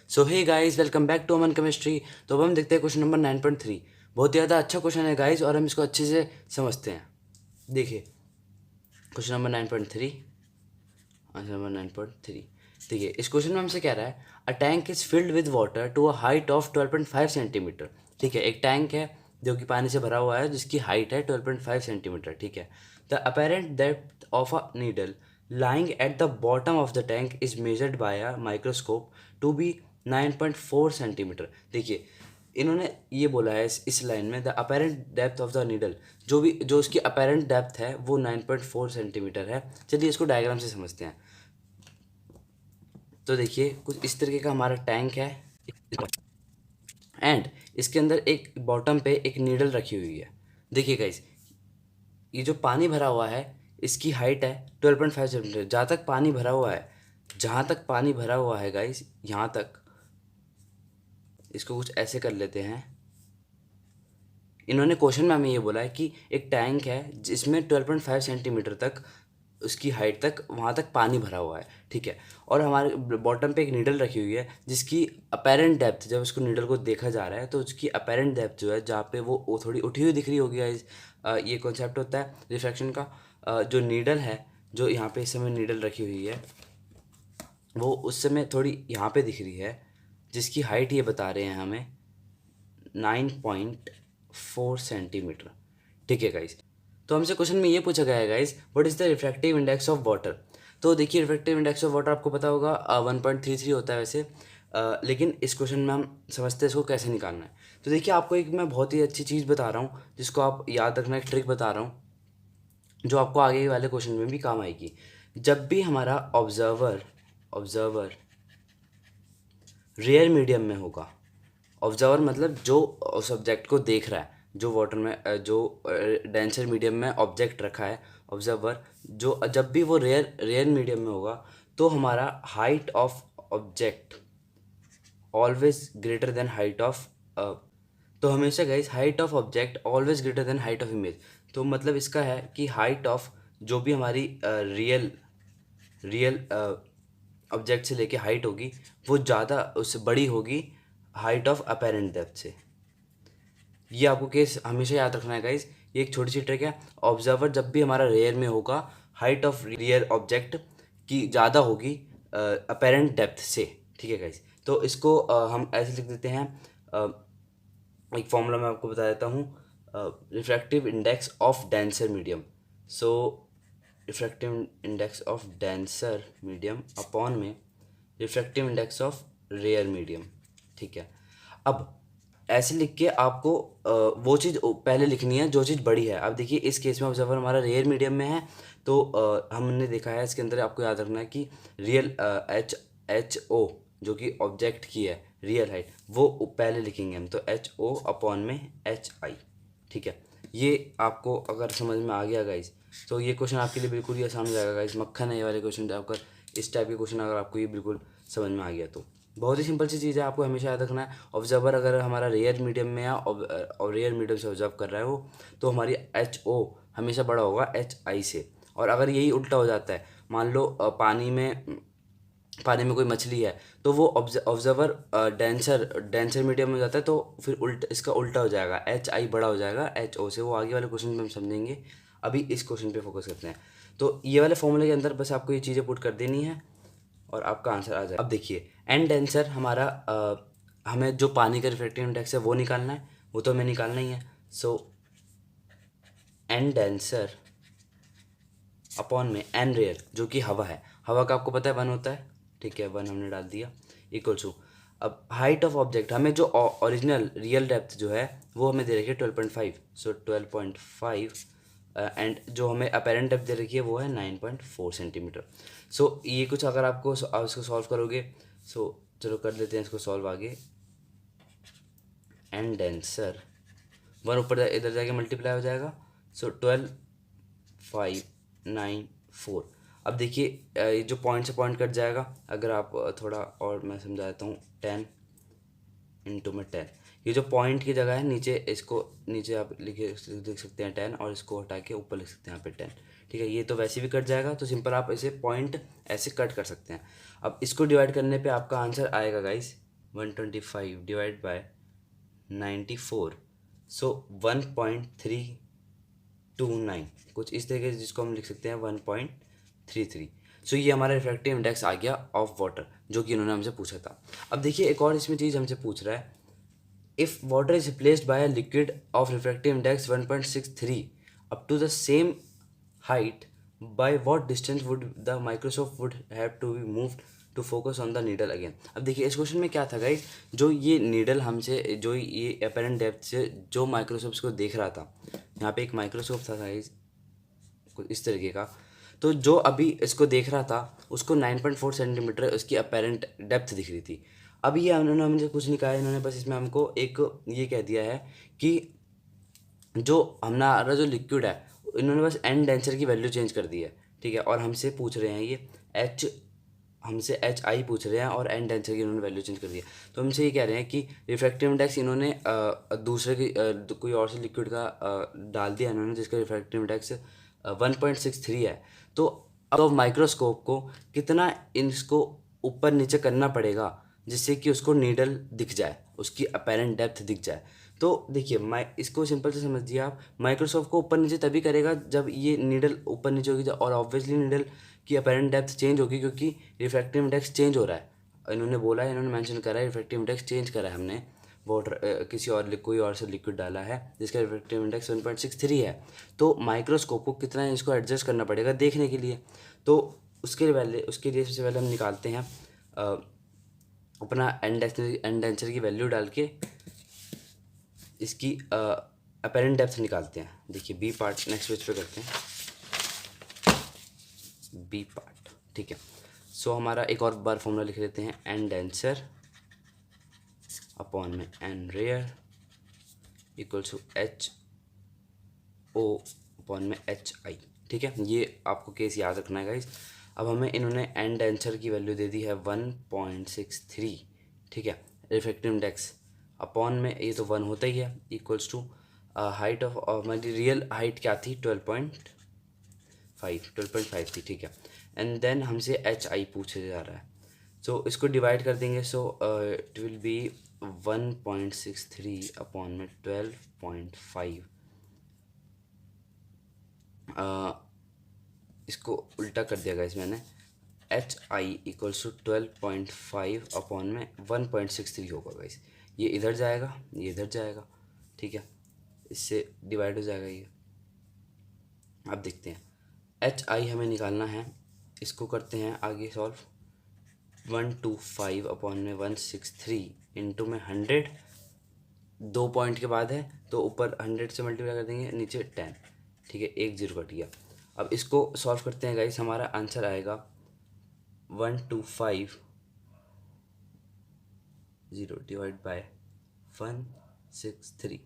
So hey guys, welcome back to Aman chemistry. तो अब हम देखते हैं क्वेश्चन नंबर 9.3। बहुत ही ज़्यादा अच्छा क्वेश्चन है गाइस, और हम इसको अच्छे से समझते हैं। देखिए क्वेश्चन नंबर 9.3, आंसर नंबर 9.3। देखिए इस क्वेश्चन में हमसे कह रहा है a tank is filled with water to a height of 12.5 centimetre. ठीक है, एक टैंक है जो कि पानी से भरा हुआ है, जिसकी हाइट है 12.5 सेंटीमीटर। ठीक है, the apparent depth of a needle lying at the bottom of the tank is measured by a microscope to be 9.4 centimetre. देखिए इन्होंने ये बोला है इस लाइन में the apparent depth of the needle, जो उसकी अपेरेंट डेप्थ है वो 9.4 सेंटीमीटर है। चलिए इसको डायग्राम से समझते हैं। तो देखिए कुछ इस तरीके का हमारा टैंक है, एंड इसके अंदर एक बॉटम पे एक नीडल रखी हुई है। देखिए गाइस, ये जो पानी भरा हुआ है इसकी हाइट है 12.5 सेंटीमीटर। जहाँ तक पानी भरा हुआ है गाइस, यहाँ तक इसको कुछ ऐसे कर लेते हैं। इन्होंने क्वेश्चन में हमें ये बोला है कि एक टैंक है जिसमें 12.5 सेंटीमीटर तक उसकी हाइट तक वहाँ तक पानी भरा हुआ है। ठीक है, और हमारे बॉटम पे एक नीडल रखी हुई है जिसकी अपेरेंट डेप्थ, जब उसको नीडल को देखा जा रहा है तो उसकी अपेरेंट डेप्थ जो है, जहाँ पे वो थोड़ी उठी हुई दिख रही होगी गाइस। ये कॉन्सेप्ट होता है रिफ्रैक्शन का। जो नीडल है, जो यहाँ पे इस समय नीडल रखी हुई है, वो उस समय थोड़ी यहाँ पे दिख रही है, जिसकी हाइट ये बता रहे हैं हमें 9.4 सेंटीमीटर। ठीक है गाइस, तो हमसे क्वेश्चन में ये पूछा गया है guys, what is the refractive index of water. तो देखिए रिफ्रैक्टिव इंडेक्स ऑफ वाटर आपको पता होगा 1.33 होता है वैसे। लेकिन इस क्वेश्चन में हम समझते हैं इसको कैसे निकालना है। तो देखिए आपको एक मैं बहुत ही अच्छी चीज़ बता रहा हूँ जिसको आप याद रखना, एक ट्रिक बता रहा हूँ जो आपको आगे वाले क्वेश्चन में भी काम आएगी। जब भी हमारा ऑब्जर्वर रेयर मीडियम में होगा, ऑब्जर्वर मतलब जो सब्जेक्ट को देख रहा है, जो वाटर में जो डेंसर मीडियम में ऑब्जेक्ट रखा है ऑब्जर्वर, जो जब भी वो रेयर रेयर मीडियम में होगा, तो हमारा height of object always greater than height of, तो हमेशा guys height of object always greater than height of image. तो मतलब इसका है कि हाइट ऑफ जो भी हमारी रियल रियल ऑब्जेक्ट से लेके हाइट होगी, वो ज़्यादा उससे बड़ी होगी हाइट ऑफ अपेरेंट डेप्थ से। ये आपको केस हमेशा याद रखना है गाइस। ये एक छोटी सी ट्रिक है। ऑब्जर्वर जब भी हमारा रेयर में होगा, हाइट ऑफ रियल ऑब्जेक्ट की ज़्यादा होगी अपेरेंट डेप्थ से। ठीक है गाइस, तो इसको हम ऐसे लिख देते हैं। अ, एक फॉर्मूला मैं आपको बता देता हूँ। Refractive index of denser medium. So refractive index of denser medium upon में refractive index of rare medium. ठीक है, अब ऐसे लिख के आपको वो चीज़ पहले लिखनी है जो चीज़ बड़ी है। अब देखिए इस केस में ऑब्जर्वर हमारा रेयर मीडियम में है, तो हमने देखा है इसके अंदर आपको याद रखना है कि रियल एच ओ जो कि ऑब्जेक्ट की है रियल हाइट, वो पहले लिखेंगे हम, तो एच ओ अपॉन में एच आई। ठीक है, ये आपको अगर समझ में आ गया गाइस, तो ये क्वेश्चन आपके लिए बिल्कुल ही आसान हो जाएगा गाइस। मक्खन है ये वाले क्वेश्चन, अगर इस टाइप के क्वेश्चन अगर आपको ये बिल्कुल समझ में आ गया तो बहुत ही सिंपल सी चीज़ है, आपको हमेशा याद रखना है। ऑब्जर्वर अगर हमारा रेयर मीडियम में है और रेयर मीडियम से ऑब्जर्व कर रहा है वो, तो हमारी एच ओ हमेशा बड़ा होगा एच आई से। और अगर यही उल्टा हो जाता है, मान लो पानी में कोई मछली है, तो वो ऑब्जर्वर डेंसर डेंसर मीडियम में हो जाता है, तो फिर इसका उल्टा हो जाएगा, एच आई बड़ा हो जाएगा एच ओ से। वो आगे वाले क्वेश्चन में हम समझेंगे, अभी इस क्वेश्चन पे फोकस करते हैं। तो ये वाले फॉर्मूले के अंदर बस आपको ये चीज़ें पुट कर देनी है और आपका आंसर आ जाए। अब देखिए एंड आंसर हमारा हमें जो पानी का रिफ्रैक्टिव इंडेक्स है वो निकालना है, वो तो हमें निकालना ही है। सो एंड आंसर अपॉन में एन रेयर जो कि हवा है, हवा का आपको पता है 1 होता है। ठीक है, 1 हमने डाल दिया इक्वल टू, अब हाइट ऑफ ऑब्जेक्ट हमें जो ओरिजिनल रियल डेप्थ जो है वो हमें दे रखी है 12.5। सो 12.5 एंड जो हमें अपेरेंट डेप्थ दे रखी है वो है 9.4 सेंटीमीटर। सो ये कुछ अगर आपको आप इसको सॉल्व करोगे, सो चलो कर लेते हैं इसको सॉल्व आगे। एंड आंसर 1 ऊपर इधर जाके मल्टीप्लाई हो जाएगा, सो 12,594। अब देखिए ये जो पॉइंट से पॉइंट कट जाएगा, अगर आप थोड़ा और मैं समझा देता हूँ, 10 इंटू में 10, ये जो पॉइंट की जगह है नीचे, इसको नीचे आप लिख सकते हैं 10, और इसको हटा के ऊपर लिख सकते हैं यहाँ पे 10। ठीक है, ये तो वैसे भी कट जाएगा, तो सिंपल आप इसे पॉइंट ऐसे कट कर सकते हैं। अब इसको डिवाइड करने पे आपका आंसर आएगा गाइस 125 डिवाइड बाय 94, सो 1.329 कुछ इस तरीके से, जिसको हम लिख सकते हैं 1.33। सो ये हमारा रिफ्रैक्टिव इंडेक्स आ गया ऑफ वाटर, जो कि इन्होंने हमसे पूछा था। अब देखिए एक और इसमें चीज़ हमसे पूछ रहा है, if water is replaced by a liquid of refractive index 1.63 up to the same height, by what distance would the microscope would have to be moved to focus on the needle again. अब देखिए इस question में क्या था guys, जो ये needle हमसे, जो ये अपेरेंट डेप्थ से जो माइक्रोस्कोप को देख रहा था, यहाँ पे एक माइक्रोस्कोप था गाइस कुछ इस तरीके का, तो जो अभी इसको देख रहा था उसको 9.4 सेंटीमीटर उसकी अपेरेंट डेप्थ दिख रही थी। अब ये उन्होंने हमसे कुछ नहीं कहा, इन्होंने बस इसमें हमको एक ये कह दिया है कि जो हमारा जो लिक्विड है, इन्होंने बस एंड डेंसर की वैल्यू चेंज कर दी है, ठीक है। और हमसे पूछ रहे हैं ये हमसे एच आई पूछ रहे हैं और एंड डेंसर की इन्होंने वैल्यू चेंज कर दी है। तो हमसे ये कह रहे हैं कि रिफ्रैक्टिव इंडेक्स इन्होंने दूसरे की कोई और से लिक्विड का डाल दिया इन्होंने, जिसका रिफ्रैक्टिव इंडेक्स 1.63 है। तो अब माइक्रोस्कोप को कितना इसको ऊपर नीचे करना पड़ेगा जिससे कि उसको नीडल दिख जाए, उसकी अपेरेंट डेप्थ दिख जाए। तो देखिए इसको सिंपल से समझिए आप, माइक्रोसॉफ्ट को ऊपर नीचे तभी करेगा जब ये नीडल ऊपर नीचे होगी, और ऑब्वियसली नीडल की अपेरेंट डेप्थ चेंज होगी क्योंकि रिफ्रैक्टिव इंडेक्स चेंज हो रहा है। इन्होंने बोला है, इन्होंने मेंशन करा है रिफ्रैक्टिव इंडेक्स चेंज करा है हमने, वाटर किसी और कोई और से लिक्विड डाला है जिसका रिफ्रैक्टिव इंडेक्स 1.63 है। तो माइक्रोस्कोप को कितना इसको एडजस्ट करना पड़ेगा देखने के लिए। तो उसके लिए सबसे पहले हम निकालते हैं अपना एंड डेंसर की वैल्यू डाल के इसकी अपेरेंट डेप्थ निकालते हैं। देखिए बी पार्ट नेक्स्ट पेज पे करते हैं, बी पार्ट, ठीक है। सो हमारा एक और बार फॉर्मूला लिख लेते हैं, एंड डेंसर अपॉन में n rare equals to h o upon में एच आई, ठीक है। ये आपको केस याद रखना है गाइस। अब हमें इन्होंने एंड डेंसर की वैल्यू दे दी है 1.63, ठीक है। रिफ्रैक्टिव इंडेक्स अपॉन में ये तो 1 होता ही है, इक्वल्स टू हाइट ऑफ हमारी रियल हाइट क्या थी 12.5 थी, ठीक है। एंड देन हमसे एच आई पूछे जा रहा है, सो इसको डिवाइड कर देंगे। So it will be 1.63 upon में 12.5, इसको उल्टा कर दिया गाइस मैंने, H I equals to 12.5 upon में 1.63 होगा गाइस। ये इधर जाएगा, ये इधर जाएगा, ठीक है, इससे डिवाइड हो जाएगा ये। अब देखते हैं एच आई हमें निकालना है, इसको करते हैं आगे सॉल्व। 125 अपॉन में 163 इंटू में 100, 2 पॉइंट के बाद है तो ऊपर 100 से मल्टीप्लाई कर देंगे, नीचे 10, ठीक है, 1 0 कट गया। अब इसको सॉल्व करते हैं गाइस, हमारा आंसर आएगा 125 0 डिवाइड बाय 163।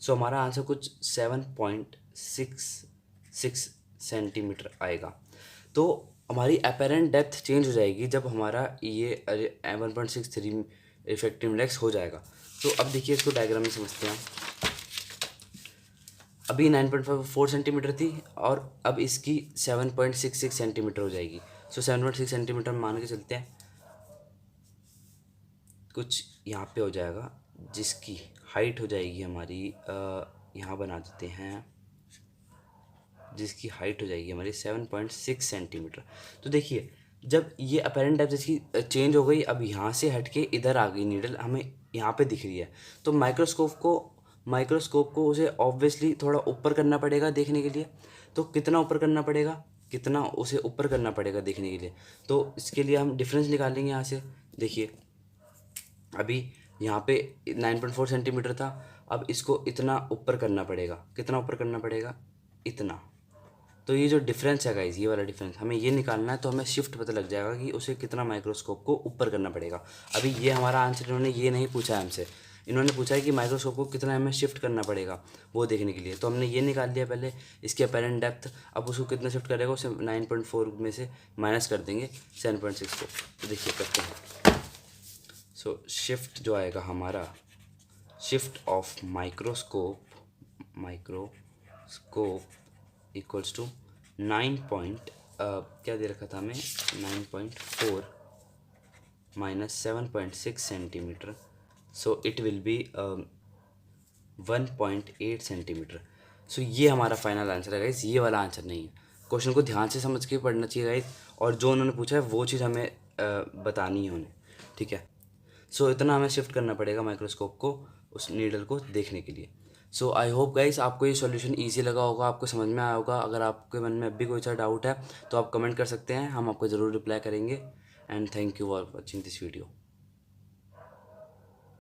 सो हमारा आंसर कुछ 7.66 सेंटीमीटर आएगा। तो हमारी अपेरेंट डेप्थ चेंज हो जाएगी जब हमारा ये 1.63 इफेक्टिव इंडेक्स हो जाएगा। तो अब देखिए इसको डायग्राम में समझते हैं। अभी 9.54 सेंटीमीटर थी और अब इसकी 7.66 सेंटीमीटर हो जाएगी। सो 7.6 सेंटीमीटर मान के चलते हैं, कुछ यहाँ पे हो जाएगा जिसकी हाइट हो जाएगी हमारी, यहाँ बना देते हैं, जिसकी हाइट हो जाएगी हमारी 7.6 सेंटीमीटर। तो देखिए जब ये अपेरेंट डेप्थ इसकी चेंज हो गई, अब यहाँ से हट के इधर आ गई नीडल, हमें यहाँ पे दिख रही है। तो माइक्रोस्कोप को उसे ऑब्वियसली थोड़ा ऊपर करना पड़ेगा देखने के लिए। तो कितना ऊपर करना पड़ेगा, कितना उसे ऊपर करना पड़ेगा देखने के लिए, तो इसके लिए हम डिफरेंस निकालेंगे यहाँ से। देखिए अभी यहाँ पे 9.4 सेंटीमीटर था, अब इसको इतना ऊपर करना पड़ेगा, कितना ऊपर करना पड़ेगा, इतना। तो ये जो डिफरेंस है गाइज, ये वाला डिफरेंस हमें ये निकालना है, तो हमें शिफ्ट पता लग जाएगा कि उसे कितना माइक्रोस्कोप को ऊपर करना पड़ेगा। अभी ये हमारा आंसर इन्होंने ये नहीं पूछा है हमसे, इन्होंने पूछा है कि माइक्रोस्कोप को कितना हमें शिफ्ट करना पड़ेगा वो देखने के लिए। तो हमने ये निकाल लिया पहले इसकी अपेरेंट डेप्थ, अब उसको कितना शिफ्ट करेगा, उसे 9.4 में से माइनस कर देंगे 7.6 को। तो देखिए करते हैं, सो शिफ्ट जो आएगा हमारा, shift of microscope equals to 9 point क्या दे रखा था हमें, 9.4 -7.6 centimetre, so it will be 1.8 centimetre. So ये हमारा फाइनल आंसर है गाइस, ये वाला आंसर नहीं है। क्वेश्चन को ध्यान से समझ के पढ़ना चाहिए गाइस, और जो उन्होंने पूछा है वो चीज़ हमें बतानी है उन्हें, ठीक है। सो इतना हमें शिफ्ट करना पड़ेगा माइक्रोस्कोप को उस नीडल को देखने के लिए। सो आई होप गाइस आपको ये सॉल्यूशन ईजी लगा होगा, आपको समझ में आया होगा। अगर आपके मन में अभी कोई सा डाउट है तो आप कमेंट कर सकते हैं, हम आपको ज़रूर रिप्लाई करेंगे। And thank you for watching this video.